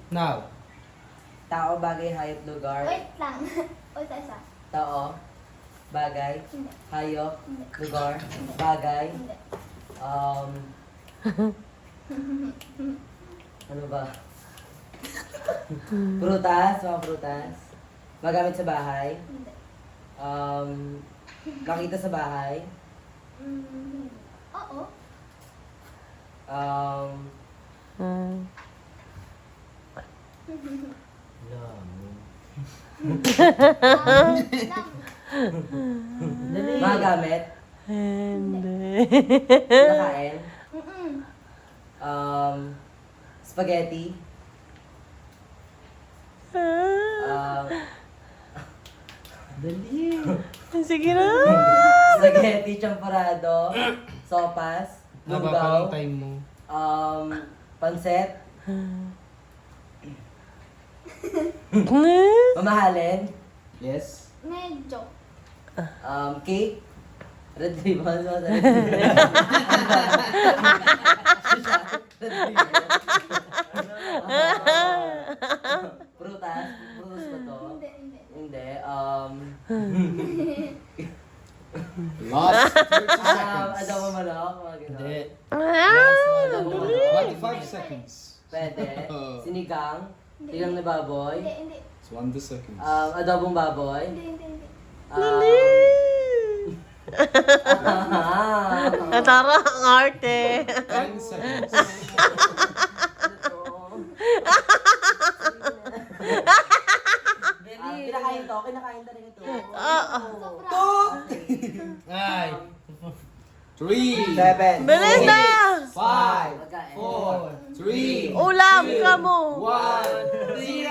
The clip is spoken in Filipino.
Now. Tao, bagay, hayop, lugar. Wait lang. O, isa. Tao, bagay, Hindi. hayop, Hindi. lugar, bagay. Hindi. Ano ba? Prutas, mga prutas. Magamit sa bahay. Hindi. Makita sa bahay. Oo. Magamit. Hindi. Nakain. Mm-mm. Spaghetti. Dali. Sige na. Spaghetti, champorado, sopas, Haba pa lugaw, ang time mo. pansit, mamahalin, Yes. Medyo. cake, red ribbon, red ribbon. Prutas, prutas ba to? Hindi. Hindi, Last 30 seconds. adobo manok, mga gano'n. Hindi. Adobo manok. 25 seconds. Pwede. Sinigang, tilang na baboy, Hindi. 20 seconds. adobong baboy. Hindi. Tara, ang arte. 10 seconds. Kinakain to, kinakain to rin ito. Ay. 3, 7. Bilis na! 5, 4, 3, Ulam ka mo! 1, 0.